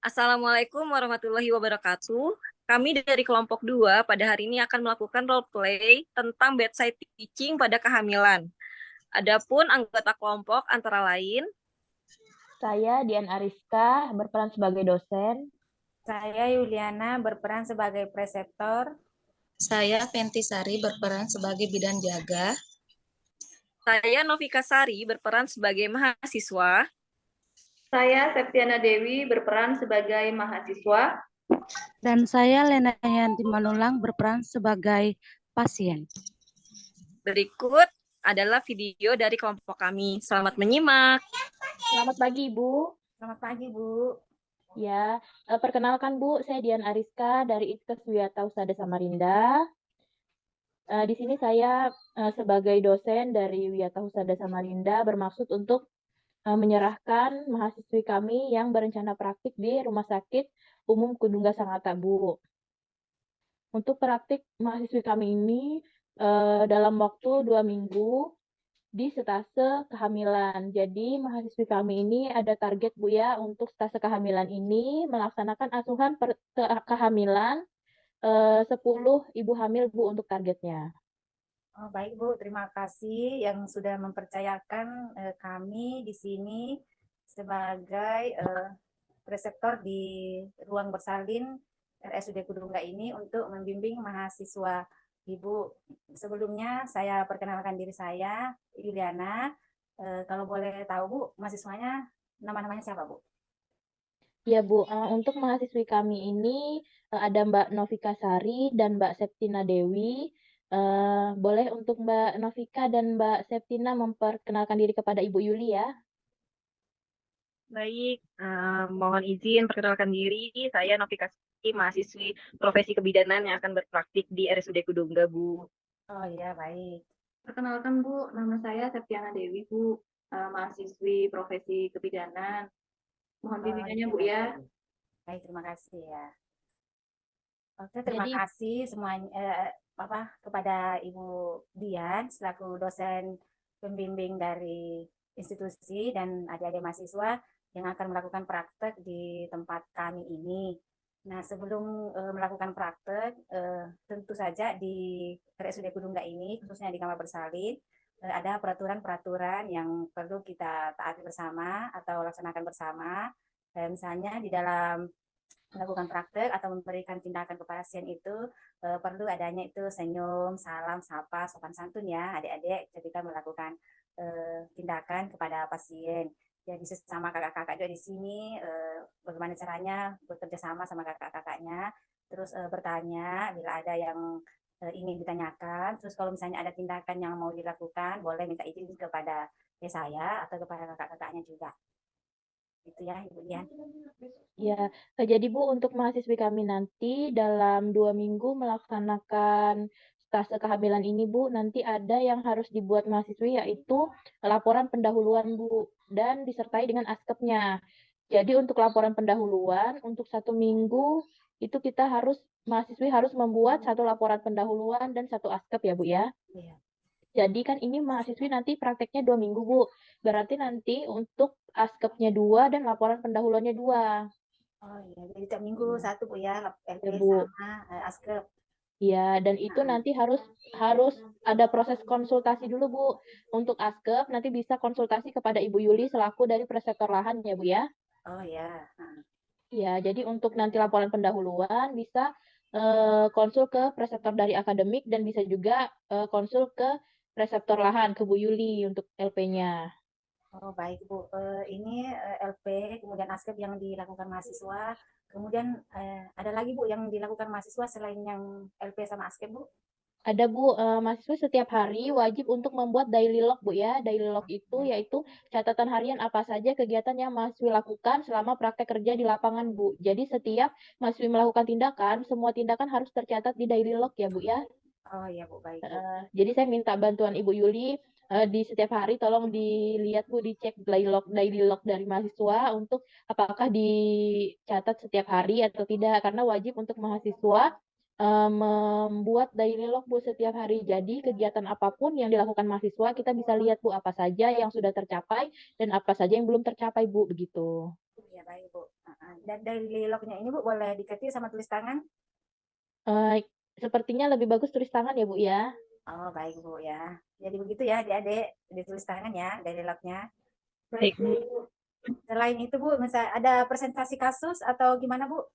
Assalamualaikum warahmatullahi wabarakatuh. Kami dari kelompok 2 pada hari ini akan melakukan role play tentang bedside teaching pada kehamilan. Adapun anggota kelompok antara lain, Saya Dian Ariska berperan sebagai dosen. Saya Yuliana berperan sebagai preseptor. Saya Fenty Sari berperan sebagai bidan jaga. saya Novika Sari berperan sebagai mahasiswa. Saya Septiana Dewi berperan sebagai mahasiswa. Dan saya Lena Yanti Manulang berperan sebagai pasien. Berikut adalah video dari kelompok kami. Selamat menyimak. Selamat pagi, Ibu. Selamat pagi, Bu. Ya, perkenalkan Bu, saya Dian Ariska dari Itkes Wiyata Husada Samarinda. Di sini saya sebagai dosen dari Wiyata Husada Samarinda bermaksud untuk menyerahkan mahasiswi kami yang berencana praktik di Rumah Sakit Umum Kudungga Sangatta, Bu. Untuk praktik mahasiswi kami ini dalam waktu 2 minggu di stase kehamilan. Jadi mahasiswi kami ini ada target Bu ya untuk stase kehamilan ini melaksanakan asuhan kehamilan 10 ibu hamil Bu untuk targetnya. Oh, baik, Bu. Terima kasih yang sudah mempercayakan kami di sini sebagai preseptor di ruang bersalin RSUD Kudungga ini untuk membimbing mahasiswa. Ibu, sebelumnya saya perkenalkan diri saya, Yuliana. Kalau boleh tahu, Bu, mahasiswanya nama-namanya siapa, Bu? Ya Bu, untuk mahasiswi kami ini ada Mbak Novika Sari dan Mbak Septina Dewi. Boleh untuk Mbak Novika dan Mbak Septina memperkenalkan diri kepada Ibu Yuli ya. Baik, mohon izin perkenalkan diri. Saya Novika Sari, mahasiswi profesi kebidanan yang akan berpraktik di RSUD Kudungga, Bu. Oh iya, baik. Perkenalkan Bu, nama saya Septiana Dewi Bu, mahasiswi profesi kebidanan. Mohon bimbingannya Bu ya. Baik, terima kasih ya. Oke, terima kasih semuanya kepada Ibu Dian selaku dosen pembimbing dari institusi dan adik-adik mahasiswa yang akan melakukan praktek di tempat kami ini. Nah, sebelum melakukan praktek, tentu saja di RSUD Kudungga ini, khususnya di kamar bersalin, ada peraturan-peraturan yang perlu kita taati bersama atau laksanakan bersama. Misalnya di dalam melakukan praktek atau memberikan tindakan ke pasien itu perlu adanya itu senyum, salam, sapa, sopan santun ya adik-adik ketika melakukan tindakan kepada pasien. Jadi sesama kakak-kakak juga di sini bagaimana caranya bekerja sama kakak-kakaknya, terus bertanya bila ada yang ingin ditanyakan, terus kalau misalnya ada tindakan yang mau dilakukan boleh minta izin kepada saya atau kepada kakak-kakaknya juga. Itu ya Ibu Dian. Ya, jadi Bu untuk mahasiswi kami nanti dalam 2 minggu melaksanakan stase kehamilan ini Bu, nanti ada yang harus dibuat mahasiswi yaitu laporan pendahuluan Bu dan disertai dengan askepnya. Jadi untuk laporan pendahuluan untuk 1 minggu itu kita mahasiswi harus membuat 1 laporan pendahuluan dan 1 askep ya Bu ya. Iya. Jadi kan ini mahasiswi nanti prakteknya 2 minggu Bu. Berarti nanti untuk askepnya 2 dan laporan pendahuluannya 2. Oh iya, jadi tiap minggu satu Bu ya, LP Ya, Bu. sama askep. Ya, dan itu nanti harus ada proses konsultasi dulu Bu. Untuk askep nanti bisa konsultasi kepada Ibu Yuli selaku dari preseptor lahan ya Bu ya. Oh ya. Ya, jadi untuk nanti laporan pendahuluan bisa konsul ke preseptor dari akademik dan bisa juga konsul ke preseptor lahan ke Bu Yuli untuk LP-nya. Oh baik Bu, ini LP kemudian askep yang dilakukan mahasiswa, kemudian ada lagi Bu yang dilakukan mahasiswa selain yang LP sama askep Bu? Ada Bu, mahasiswa setiap hari wajib untuk membuat daily log Bu ya. Daily log itu yaitu catatan harian apa saja kegiatan yang mahasiswa lakukan selama praktek kerja di lapangan Bu. Jadi setiap mahasiswa melakukan tindakan, semua tindakan harus tercatat di daily log ya Bu ya. Oh iya Bu, baik Bu. Jadi saya minta bantuan Ibu Yuli di setiap hari tolong dilihat Bu, dicek daily log dari mahasiswa untuk apakah dicatat setiap hari atau tidak karena wajib untuk mahasiswa membuat daily log Bu setiap hari. Jadi kegiatan apapun yang dilakukan mahasiswa kita bisa lihat Bu apa saja yang sudah tercapai dan apa saja yang belum tercapai Bu begitu. Ya baik Bu. Dan daily lognya ini Bu boleh diketik sama tulis tangan? Sepertinya lebih bagus tulis tangan ya Bu ya. Oh baik Bu ya. Jadi begitu ya adik-adik, ditulis tangan ya daily lognya. Baik, Bu. Selain itu Bu, misalnya ada presentasi kasus atau gimana Bu?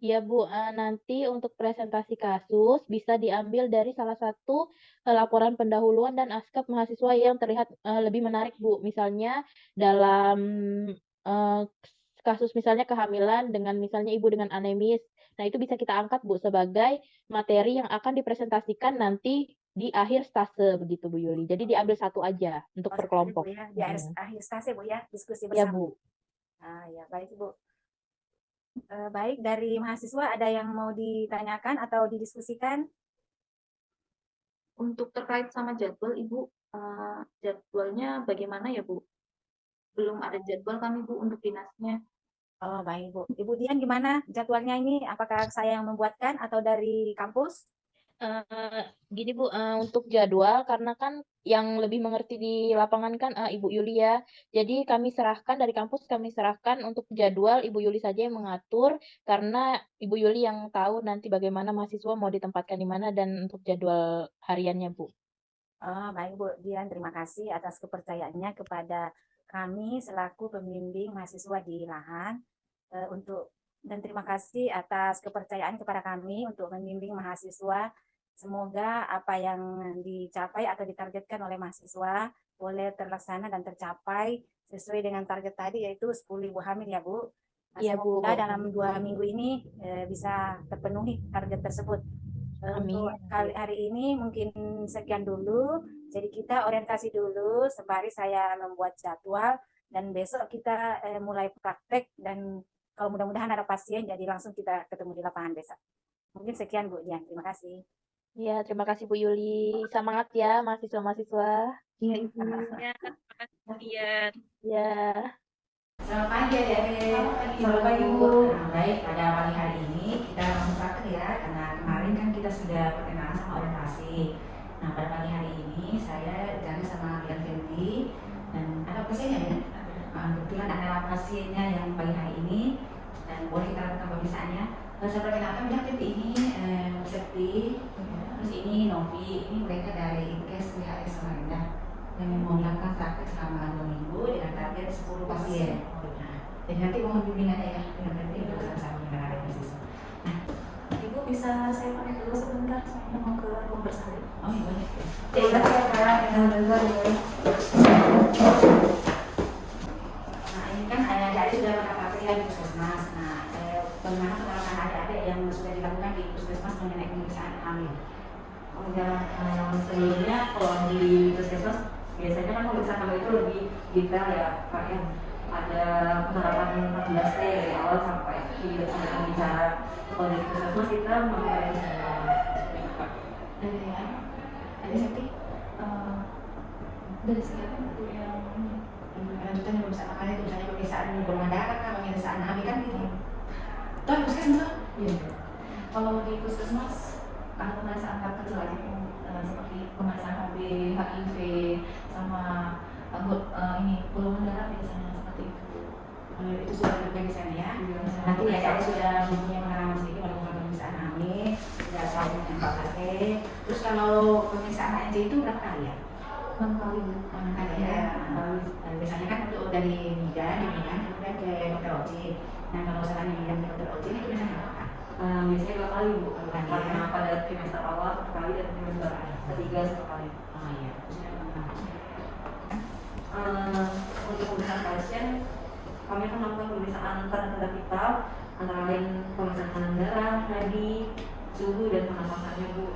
Iya Bu, nanti untuk presentasi kasus bisa diambil dari salah satu laporan pendahuluan dan askap mahasiswa yang terlihat lebih menarik Bu. Misalnya dalam eh, kasus misalnya kehamilan dengan misalnya ibu dengan anemis. Nah itu bisa kita angkat Bu sebagai materi yang akan dipresentasikan nanti di akhir stase begitu Bu Yuli. Jadi diambil satu aja untuk Oh, per seperti itu, kelompok. Bu ya. Di akhir stase Bu ya, diskusi Ya bersama. Bu. Ya baik Bu. Baik, dari mahasiswa ada yang mau ditanyakan atau didiskusikan? Untuk terkait sama jadwal, Ibu, jadwalnya bagaimana ya, Bu? Belum ada jadwal kami, Bu, untuk dinasnya. Oh baik Bu. Ibu Dian gimana jadwalnya ini? Apakah saya yang membuatkan atau dari kampus? Gini Bu, untuk jadwal karena kan yang lebih mengerti di lapangan kan Ibu Yuli ya. Jadi kami serahkan dari kampus kami serahkan untuk jadwal Ibu Yuli saja yang mengatur karena Ibu Yuli yang tahu nanti bagaimana mahasiswa mau ditempatkan di mana dan untuk jadwal hariannya Bu. Oh baik Bu Dian, terima kasih atas kepercayaannya kepada kami selaku pembimbing mahasiswa di Lahan dan terima kasih atas kepercayaan kepada kami untuk membimbing mahasiswa. Semoga apa yang dicapai atau ditargetkan oleh mahasiswa boleh terlaksana dan tercapai sesuai dengan target tadi yaitu 10.000 hamil ya Bu. Iya Bu. Semoga dalam 2 minggu ini bisa terpenuhi target tersebut. Untuk hari ini mungkin sekian dulu. Jadi kita orientasi dulu sembari saya membuat jadwal dan besok kita mulai praktek dan kalau mudah-mudahan ada pasien jadi langsung kita ketemu di lapangan besok. Mungkin sekian Bu Dian, terima kasih. Iya, terima kasih Bu Yuli. Semangat ya mahasiswa-mahasiswa. Iya, Ibu. Ya, terima kasih, Dian. Ya. Selamat pagi adik-adik. Selamat pagi, Bu. Nah, baik, pada pagi hari ini kita langsung praktek ya, karena kemarin kan kita sudah perkenalan sama orientasi. Nah, pada pagi hari ini saya jalan sama Dian Fenty dan ada pasiennya ya. Kebetulan ada pasiennya yang pagi hari ini dan boleh kita lakukan pemeriksaannya. Saya perkenalkan Dian Fenty ini Septi, terus ini Novi, ini mereka dari IPKES WHS Samarinda yang mau melakukan praktek selama 2 minggu dengan target 10 pasien. Nah, jadi nanti mohon bimbingannya ya dengan nanti itu sama-sama dengan adik mahasiswa. Nah, Ibu bisa saya pamit dulu sebentar, saya mau ke ruang bersalin. oh iya boleh. Terima kasih ya Kak, yang dengar ya. Nah ini kan adik-adik sudah mendapatkan ya di puskesmas. Nah, bagaimana pengalaman adik-adik yang sudah dilakukan di puskesmas mengenai pemeriksaan hamil? Sebelumnya kalau di puskesmas biasanya kan pemeriksaan hamil itu lebih detail ya, Kak ya. Ada penerapan 14T dari awal sampai pembicara. Kalau di puskesmas kita mengenai Ada Septi? dari siapa Bu yang Lanjutan pemeriksaan makanya itu misalnya pemeriksaan golongan darah kan, pemeriksaan hamil kan gitu. Tuh di puskesmas? Iya. Kalau di puskesmas ada pemeriksaan hak kecil aja seperti pemeriksaan HB, HIV, sama ini golongan darah biasanya seperti itu. Itu sudah terjadi di sana ya. Nanti ya saya sudah mempunyai pengalaman sedikit melakukan pemeriksaan hamil, sudah saya dengan Pak KT. Terus kalau pemeriksaan HNC itu berapa kali ya? 6 kali Bu. 6 kali ya. Dan biasanya kan untuk dari bidan kemudian ke dokter OJ. Nah kalau misalkan di bidan ke dokter OJ itu biasanya berapa? Biasanya 2 kali Bu, Kali ya. karena pada trimester awal 1 kali dan trimester ketiga 1 kali. Oh iya. Untuk pemeriksaan pasien, kami akan melakukan pemeriksaan tanda-tanda vital antara lain pemeriksaan darah, nadi, suhu dan pernapasannya Bu.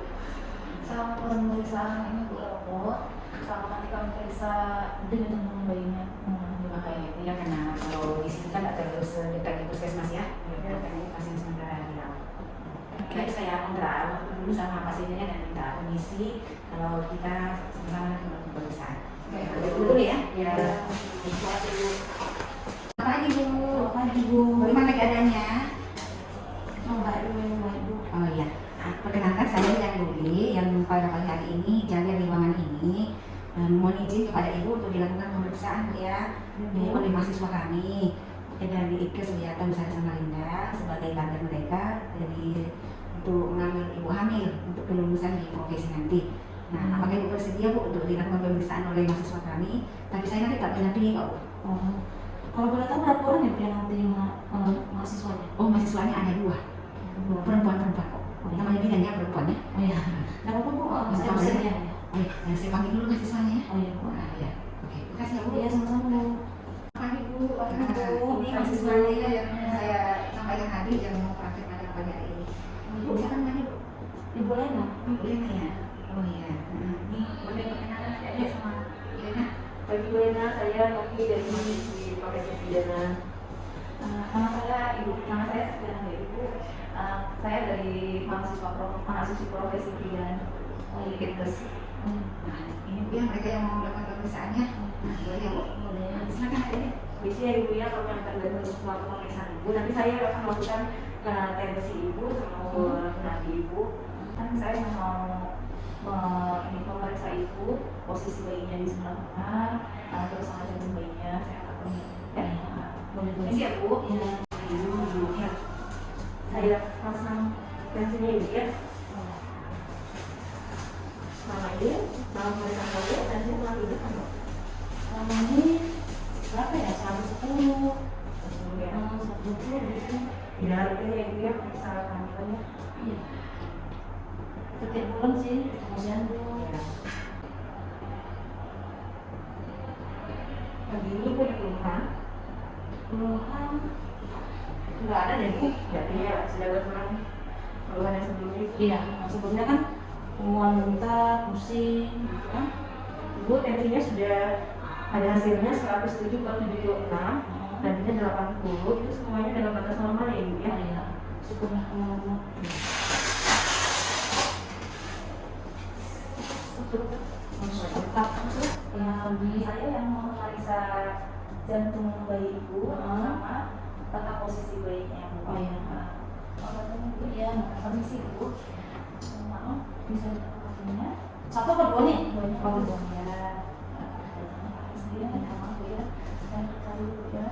Sama pemeriksaan ini Bu rapor, sama nanti kami periksa dengan teman bayinya. Makanya itu ya karena kalau di sini kan tidak terlalu sedekat di puskesmas ya. Karena ini pasien sementara di awal. Jadi saya kontrak waktu dulu sama pasiennya dan minta komisi kalau kita sama-sama nanti melakukan pemeriksaan. Dulu ya. Ya. Selamat pagi Bu. Selamat pagi Bu. Bagaimana keadaannya? Oh baik Bu. Oh iya. Nah, perkenalkan saya yang Luli yang pada pagi hari ini jaga ruangan ini. Mohon izin kepada Ibu untuk dilakukan pemeriksaan ya oleh mahasiswa kami. dari IKES Wiyata Usaha Samarinda sebagai kader mereka, jadi untuk mengambil ibu hamil untuk kelulusan di profesi nanti. Nah, apakah ibu bersedia Bu untuk dilakukan pemeriksaan oleh mahasiswa kami? Tapi saya nanti tak mendampingi kok. Kalau boleh tahu berapa orang ya nanti mahasiswanya? Oh, mahasiswanya ada 2. Perempuan kok. Namanya bidangnya perempuan ya. Oh iya. Nah, apa Bu? Saya bersedia. Oh iya, saya panggil dulu mahasiswanya ya. Oh iya. Nah, ya. Oke, terima kasih ya Bu. Iya, sama-sama Bu. Pagi Bu, ini mahasiswanya ya yang saya sampaikan tadi yang mau praktek pada pagi hari ini. Bu, siapa namanya Bu? Ibu Lena. Bu Lena ya. Oh iya. Ini boleh perkenalan aja sama Bu Lena. Bagi Bu Lena, saya Novi dari Mahasiswi Profesi Pidana. Nama saya Septiana Dewi Bu. Saya dari mahasiswi profesi pidana. IKES. Nah, ini Bu yang mereka yang mau melakukan pemeriksaannya. Boleh ya Bu? Boleh. Silakan aja. Bisa ya Ibu ya, kalau yang akan melakukan pemeriksaan Ibu. Nanti saya akan melakukan tensi Ibu sama nadi Ibu. Kan saya mau memeriksa Ibu, posisi bayinya di sebelah mana, terus sama jantung bayinya saya akan ya. Boleh ya Bu? Ya. Ibu ya. Saya pasang tensinya Ibu ya. Selama ini, selama pemeriksaan bayi, tensi telah hidup kan Bu? Selama ini berapa ya? 110 ya, 120 gitu. Ya, rutin ya Ibu ya, periksa kandungannya. Iya. Setiap bulan sih, kemudian Bu. Pagi ini punya keluhan? Keluhan nggak ada deh Bu. Jadi ya, sudah berkurang keluhan yang sebelumnya. Iya, sebelumnya kan mual muntah, pusing, gitu kan. Ibu tensinya sudah ada hasilnya 107/76, tadinya 80, itu semuanya dalam batas normal ya Ibu ya. Iya. Syukurlah Allah. Tetap saya yang menganalisa jantung bayi Ibu sama tata posisi bayinya Bu. Oh iya. Ibu ya, permisi Bu. Maaf, bisa dipakai satu apa dua nih? Dua ya. Saya maaf Bu ya. Saya cari dulu ya.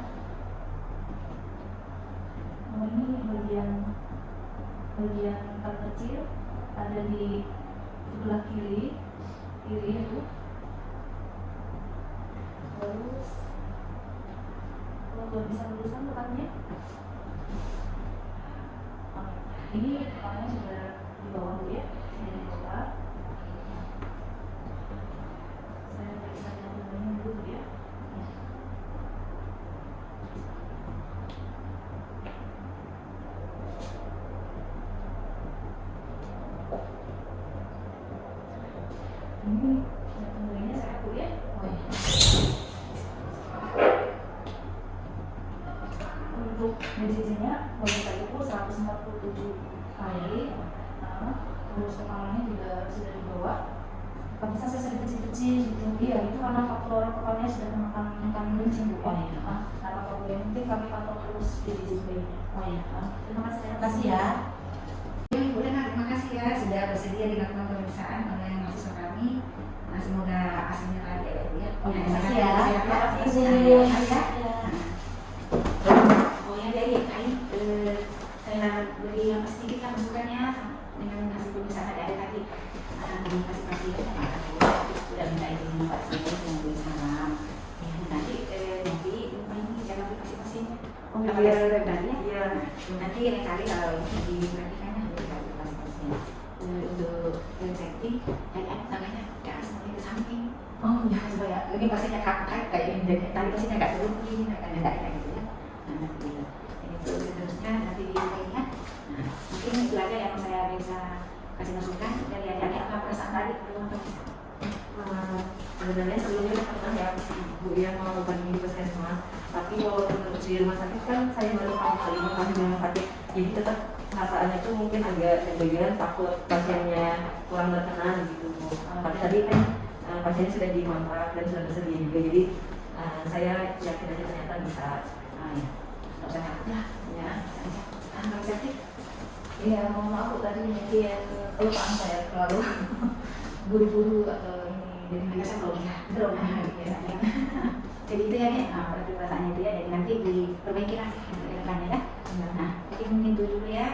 Ini bagian terkecil ada di sebelah kiri itu. Terus kalau bisa lurusan tempatnya. Ini kepalanya sudah di bawah Bu ya. Ini di bawah. Saya periksa jantungnya dulu ya. Ini jantungnya sehat Bu ya. Untuk BCG-nya bagi saya itu 147 kali. Terus kepalanya juga sudah di bawah. Kalau bisa saya sedikit kecil gitu. Iya, itu karena faktor kepalanya sudah makan kencing Bu. Oh iya. Karena faktor yang penting kami pantau terus BCG bayinya. Oh iya. Terima kasih. Terima kasih ya. Bu Lena, terima kasih ya sudah bersedia dilakukan pemeriksaan oleh mahasiswa kami. Nah, semoga hasilnya lancar ya Bu ya. Oh, terima kasih ya. Terima kasih Bu. Oh ya dari saya beri yang sedikit kan masukannya dengan hasil pemeriksaan ada tadi. Terima kasih sudah minta izin Pak Sini yang beri salam. Ya nanti ini jangan dikasih pasiennya. Oh iya, Iya. Nanti lain kali kalau ini diperhatikannya kita kasih pasien. Untuk safety dan tangannya ke atas sampai ke samping. Oh ya. Supaya ini pasiennya kayak ini tadi pasiennya agak turun ini agak kayak gitu ya. Nah nanti ini seterusnya nanti lainnya. Nah mungkin itu aja yang saya bisa kasih masukan dari adik-adik apa perasaan tadi belum sebenarnya sebelumnya pernah ya Bu yang mau berbagi di puskesmas, tapi walaupun di rumah sakit kan saya baru pertama kali masih di rumah sakit, jadi tetap perasaannya tuh mungkin agak sebagian takut pasiennya kurang berkenan gitu Bu. Tapi tadi kan pasiennya sudah dikontrak dan sudah bersedia juga, jadi saya yakin aja ternyata bisa. ya nggak usah takut lah ya nggak usah sakit. Iya, mohon maaf Bu, tadi mungkin kelupaan saya terlalu buru-buru atau ini jadi Saya belum ya belum ya. Jadi itu ya, perasaannya itu ya, jadi nanti diperbaiki lah untuk ke depannya ya. Nah, mungkin itu dulu ya.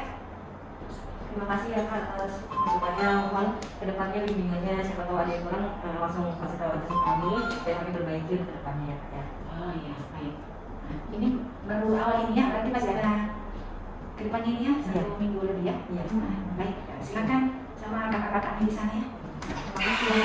Terima kasih ya Kak atas masukannya. Mohon kedepannya bimbingannya siapa tahu ada yang kurang langsung kasih tahu aja sama kami dan kami perbaiki ke depannya ya Kak ya. Oh iya, baik. Nah, ini baru awal ini ya, berarti masih ada ke depannya ini ya, 1 minggu lebih ya. Iya. Nah, baik, silakan sama kakak-kakak di sana ya. Terima kasih.